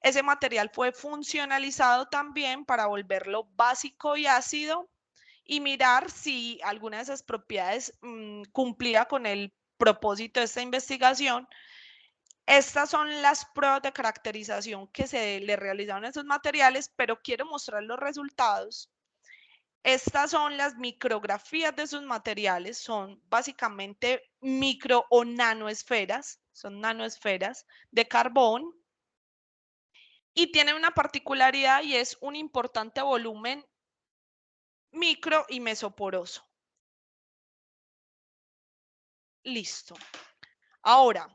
Ese material fue funcionalizado también para volverlo básico y ácido y mirar si alguna de esas propiedades cumplía con el propósito de esta investigación. Estas son las pruebas de caracterización que se le realizaron a esos materiales, pero quiero mostrar los resultados. Estas son las micrografías de sus materiales, son básicamente micro o nanoesferas, son nanoesferas de carbón, y tienen una particularidad y es un importante volumen micro y mesoporoso. Listo. Ahora,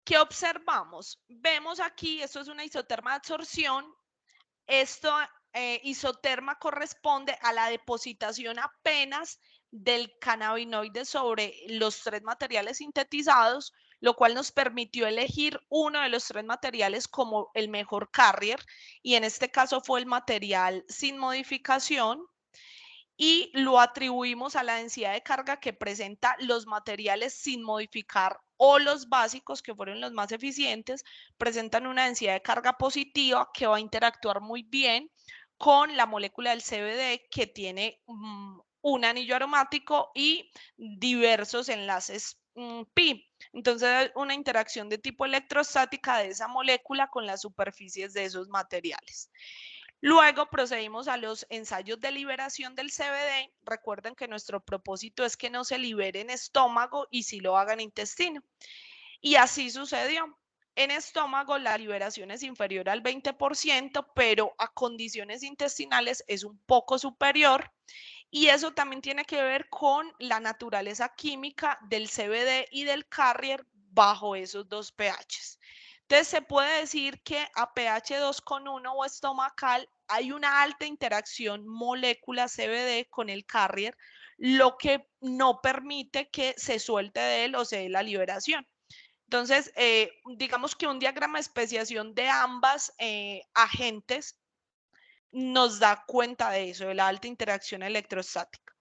¿qué observamos? Vemos aquí, esto es una isoterma de absorción. Esto, isoterma, corresponde a la depositación apenas del cannabinoide sobre los tres materiales sintetizados, lo cual nos permitió elegir uno de los tres materiales como el mejor carrier, y en este caso fue el material sin modificación, y lo atribuimos a la densidad de carga que presenta los materiales sin modificar, o los básicos, que fueron los más eficientes, presentan una densidad de carga positiva que va a interactuar muy bien con la molécula del CBD, que tiene un anillo aromático y diversos enlaces pi. Entonces, una interacción de tipo electrostática de esa molécula con las superficies de esos materiales. Luego procedimos a los ensayos de liberación del CBD. Recuerden que nuestro propósito es que no se libere en estómago y sí lo haga en intestino. Y así sucedió. En estómago la liberación es inferior al 20%, pero a condiciones intestinales es un poco superior. Y eso también tiene que ver con la naturaleza química del CBD y del carrier bajo esos dos pHs. Entonces se puede decir que a pH 2,1 o estomacal hay una alta interacción molécula CBD con el carrier, lo que no permite que se suelte de él o se dé la liberación. Entonces, digamos que un diagrama de especiación de ambas agentes nos da cuenta de eso, de la alta interacción electrostática.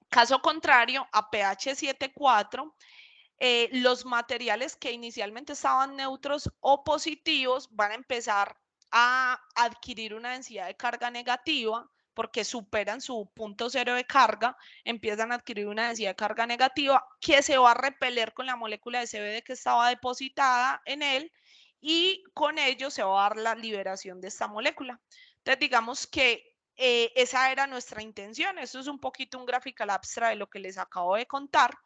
Caso contrario, a pH 7,4, los materiales que inicialmente estaban neutros o positivos van a empezar a adquirir una densidad de carga negativa, porque superan su punto cero de carga, empiezan a adquirir una densidad de carga negativa que se va a repeler con la molécula de CBD que estaba depositada en él, y con ello se va a dar la liberación de esta molécula. Entonces, digamos que esa era nuestra intención. Esto es un poquito un graphical abstract de lo que les acabo de contar.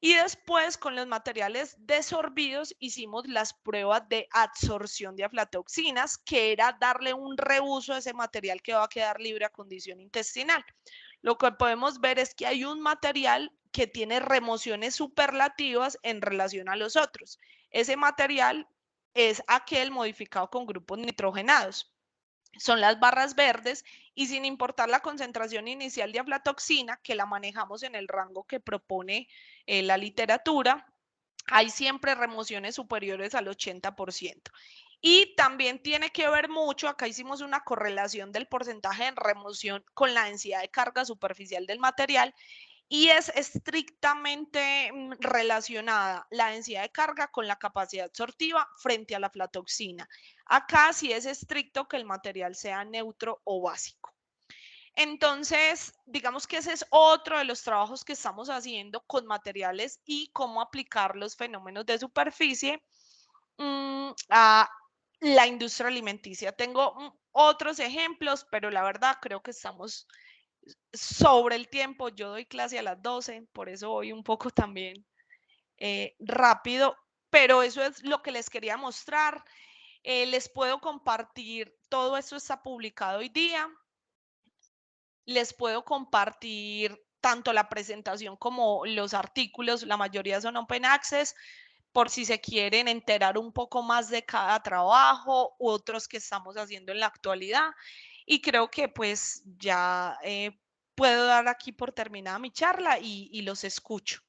Y después, con los materiales desorbidos, hicimos las pruebas de absorción de aflatoxinas, que era darle un reuso a ese material que va a quedar libre a condición intestinal. Lo que podemos ver es que hay un material que tiene remociones superlativas en relación a los otros. Ese material es aquel modificado con grupos nitrogenados. Son las barras verdes, y sin importar la concentración inicial de aflatoxina, que la manejamos en el rango que propone la literatura, hay siempre remociones superiores al 80%. Y también tiene que ver mucho, acá hicimos una correlación del porcentaje de remoción con la densidad de carga superficial del material, y es estrictamente relacionada la densidad de carga con la capacidad absortiva frente a la aflatoxina. Acá sí es estricto que el material sea neutro o básico. Entonces, digamos que ese es otro de los trabajos que estamos haciendo con materiales y cómo aplicar los fenómenos de superficie a la industria alimenticia. Tengo otros ejemplos, pero la verdad creo que estamos sobre el tiempo. Yo doy clase a las 12, por eso voy un poco también rápido, pero eso es lo que les quería mostrar. Les puedo compartir, todo esto está publicado hoy día. Les puedo compartir tanto la presentación como los artículos, la mayoría son open access, por si se quieren enterar un poco más de cada trabajo u otros que estamos haciendo en la actualidad. Y creo que pues ya puedo dar aquí por terminada mi charla y los escucho.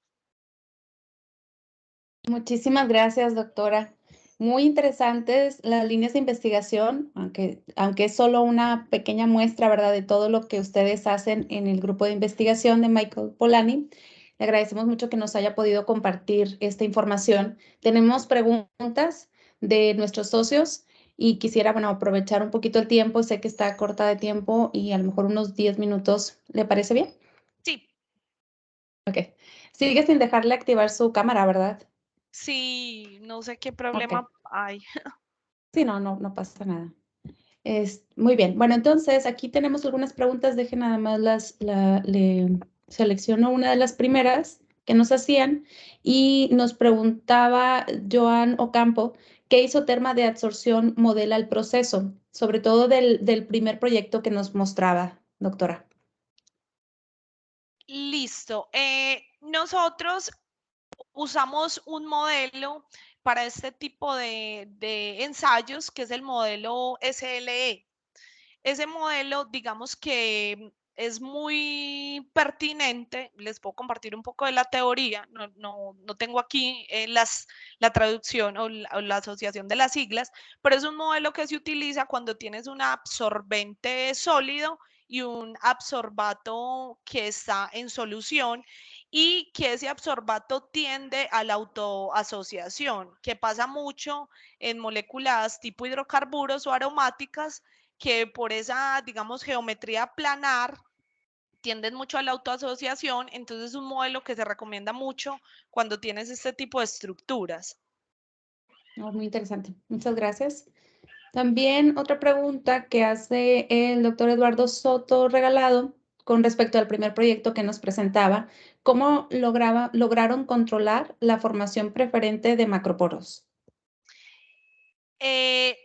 Muchísimas gracias, doctora. Muy interesantes las líneas de investigación, aunque es solo una pequeña muestra, ¿verdad?, de todo lo que ustedes hacen en el grupo de investigación de Michael Polanyi. Le agradecemos mucho que nos haya podido compartir esta información. Tenemos preguntas de nuestros socios y quisiera, bueno, aprovechar un poquito el tiempo. Sé que está corta de tiempo y a lo mejor unos 10 minutos. ¿Le parece bien? Sí. Ok. Sigue sin dejarle activar su cámara, ¿verdad? Sí, no sé qué Ok. problema hay. Sí, no pasa nada. Muy bien. Bueno, entonces aquí tenemos algunas preguntas. Deje nada más le selecciono una de las primeras que nos hacían y nos preguntaba Joan Ocampo, ¿qué isoterma de absorción modela el proceso? Sobre todo del primer proyecto que nos mostraba, doctora. Listo. Nosotros usamos un modelo para este tipo de ensayos, que es el modelo SLE. Ese modelo, digamos que es muy pertinente. Les puedo compartir un poco de la teoría. No tengo aquí la traducción o la asociación de las siglas, pero es un modelo que se utiliza cuando tienes un absorbente sólido y un absorbato que está en solución, y que ese absorbato tiende a la autoasociación, que pasa mucho en moléculas tipo hidrocarburos o aromáticas, que por esa, digamos, geometría planar tienden mucho a la autoasociación. Entonces es un modelo que se recomienda mucho cuando tienes este tipo de estructuras. Oh, muy interesante. Muchas gracias. También otra pregunta que hace el doctor Eduardo Soto Regalado con respecto al primer proyecto que nos presentaba, ¿cómo lograron controlar la formación preferente de macroporos?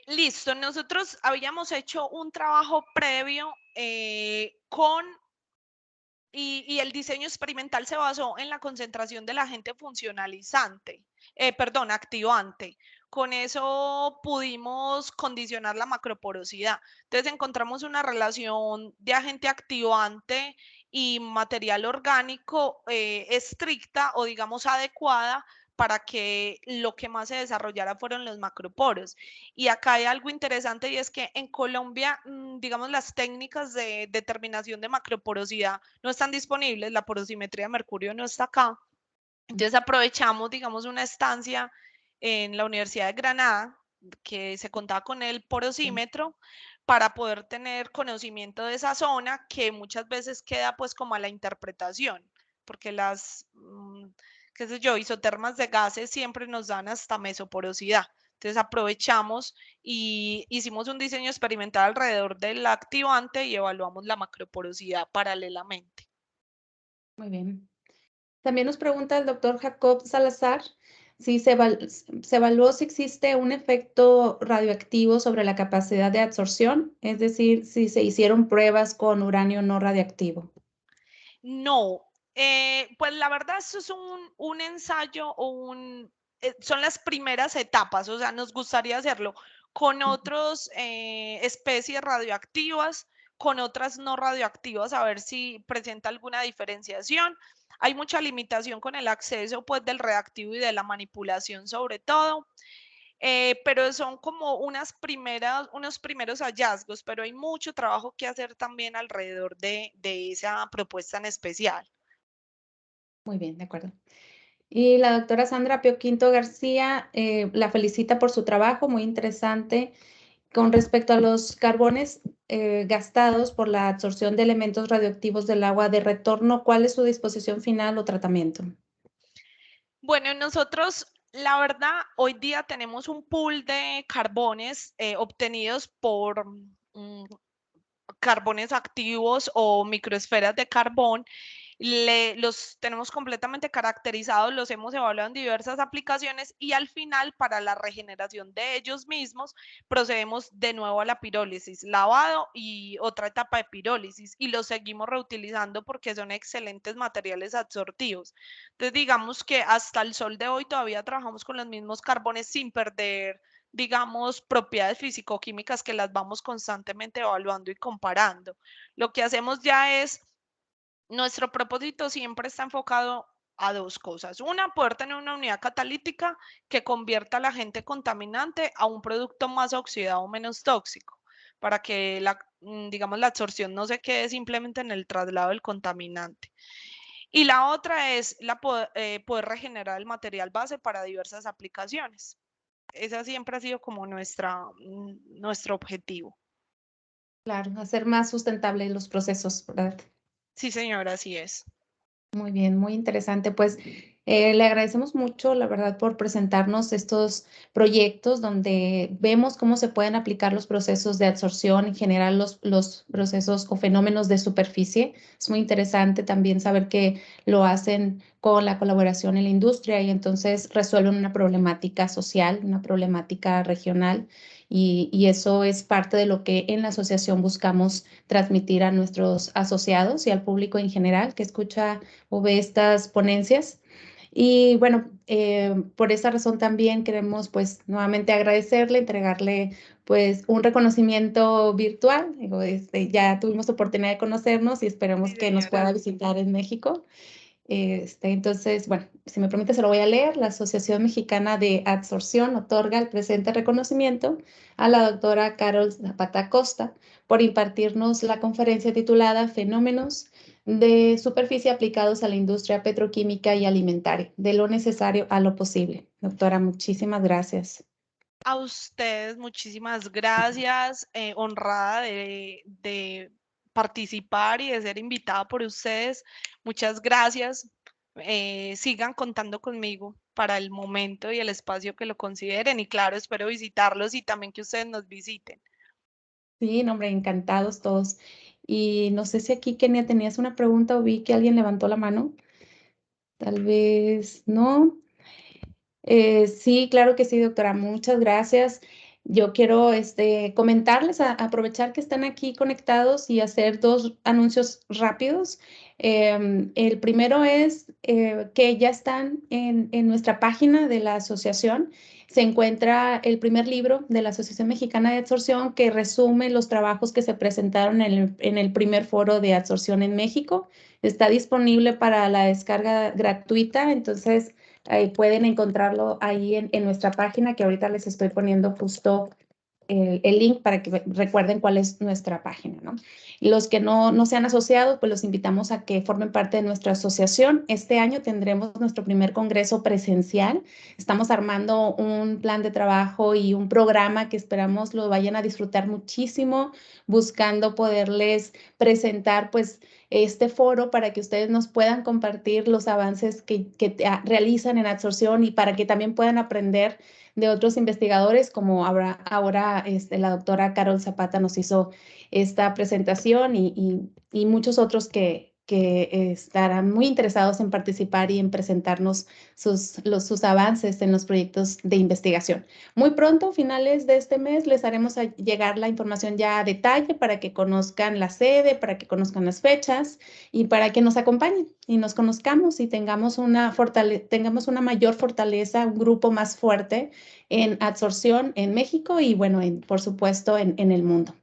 Listo, nosotros habíamos hecho un trabajo previo y el diseño experimental se basó en la concentración del agente funcionalizante, perdón, activante. Con eso pudimos condicionar la macroporosidad. Entonces encontramos una relación de agente activante y material orgánico estricta, o digamos adecuada, para que lo que más se desarrollara fueron los macroporos. Y acá hay algo interesante, y es que en Colombia, digamos, las técnicas de determinación de macroporosidad no están disponibles. La porosimetría de mercurio no está acá. Entonces aprovechamos, digamos, una estancia en la Universidad de Granada que se contaba con el porosímetro para poder tener conocimiento de esa zona, que muchas veces queda pues como a la interpretación, porque las, qué sé yo, isotermas de gases siempre nos dan hasta mesoporosidad. Entonces aprovechamos y hicimos un diseño experimental alrededor del activante y evaluamos la macroporosidad paralelamente. Muy bien. También nos pregunta el doctor Jacob Salazar si se evaluó si existe un efecto radioactivo sobre la capacidad de absorción, es decir, si se hicieron pruebas con uranio no radiactivo. No, pues la verdad esto es un ensayo o son las primeras etapas, o sea, nos gustaría hacerlo con otras especies radioactivas, con otras no radioactivas, a ver si presenta alguna diferenciación. Hay mucha limitación con el acceso pues del reactivo y de la manipulación sobre todo. Pero son como unos primeros hallazgos, pero hay mucho trabajo que hacer también alrededor de esa propuesta en especial. Muy bien, de acuerdo. Y la doctora Sandra Pio Quinto García la felicita por su trabajo, muy interesante. Con respecto a los carbones gastados por la absorción de elementos radioactivos del agua de retorno, ¿cuál es su disposición final o tratamiento? Bueno, nosotros, la verdad, hoy día tenemos un pool de carbones obtenidos por carbones activos o microesferas de carbón. Los tenemos completamente caracterizados, los hemos evaluado en diversas aplicaciones y al final para la regeneración de ellos mismos procedemos de nuevo a la pirólisis, lavado y otra etapa de pirólisis y los seguimos reutilizando porque son excelentes materiales absortivos. Entonces digamos que hasta el sol de hoy todavía trabajamos con los mismos carbones sin perder, digamos, propiedades físico-químicas que las vamos constantemente evaluando y comparando. Lo que hacemos ya es, nuestro propósito siempre está enfocado a dos cosas. Una, poder tener una unidad catalítica que convierta al agente contaminante a un producto más oxidado o menos tóxico, para que digamos, la absorción no se quede simplemente en el traslado del contaminante. Y la otra es poder regenerar el material base para diversas aplicaciones. Esa siempre ha sido como nuestro objetivo. Claro, hacer más sustentables los procesos, ¿verdad? Sí, señora, así es. Muy bien, muy interesante. Pues le agradecemos mucho, la verdad, por presentarnos estos proyectos donde vemos cómo se pueden aplicar los procesos de absorción, en general los procesos o fenómenos de superficie. Es muy interesante también saber que lo hacen con la colaboración en la industria y entonces resuelven una problemática social, una problemática regional. Y eso es parte de lo que en la asociación buscamos transmitir a nuestros asociados y al público en general que escucha o ve estas ponencias. Y bueno, por esa razón también queremos pues nuevamente agradecerle, entregarle pues un reconocimiento virtual. Digo, ya tuvimos oportunidad de conocernos y esperemos Sí, que nos señora. pueda visitar en México. Entonces, bueno, si me permite, se lo voy a leer. La Asociación Mexicana de Adsorción otorga el presente reconocimiento a la doctora Carol Zapata Costa por impartirnos la conferencia titulada Fenómenos de superficie aplicados a la industria petroquímica y alimentaria, de lo necesario a lo posible. Doctora, muchísimas gracias. A ustedes, muchísimas gracias. Honrada de participar y de ser invitada por ustedes. Muchas gracias. Sigan contando conmigo para el momento y el espacio que lo consideren. Y claro, espero visitarlos y también que ustedes nos visiten. Sí, no, hombre, encantados todos. Y no sé si aquí, Kenia, tenías una pregunta o vi que alguien levantó la mano. Tal vez no. Sí, claro que sí, doctora. Muchas gracias. Yo quiero comentarles, aprovechar que están aquí conectados y hacer dos anuncios rápidos. El primero es que ya están en nuestra página de la asociación. Se encuentra el primer libro de la Asociación Mexicana de Adsorción que resume los trabajos que se presentaron en el primer foro de adsorción en México. Está disponible para la descarga gratuita, entonces pueden encontrarlo ahí en nuestra página, que ahorita les estoy poniendo justo el link para que recuerden cuál es nuestra página, ¿no? Y los que no se han asociado, pues los invitamos a que formen parte de nuestra asociación. Este año tendremos nuestro primer congreso presencial. Estamos armando un plan de trabajo y un programa que esperamos lo vayan a disfrutar muchísimo, buscando poderles presentar, pues, este foro para que ustedes nos puedan compartir los avances que realizan en absorción y para que también puedan aprender de otros investigadores, como ahora la doctora Carol Zapata nos hizo esta presentación y muchos otros que estarán muy interesados en participar y en presentarnos sus avances en los proyectos de investigación. Muy pronto, finales de este mes, les haremos llegar la información ya a detalle para que conozcan la sede, para que conozcan las fechas y para que nos acompañen y nos conozcamos y tengamos una mayor fortaleza, un grupo más fuerte en absorción en México y, bueno, por supuesto, en el mundo.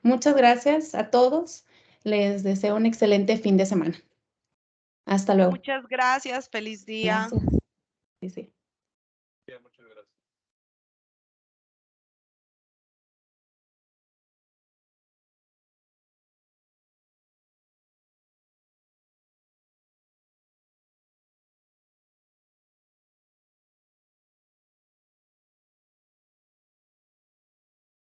Muchas gracias a todos. Les deseo un excelente fin de semana. Hasta luego. Muchas gracias. Feliz día. Gracias. Sí, sí.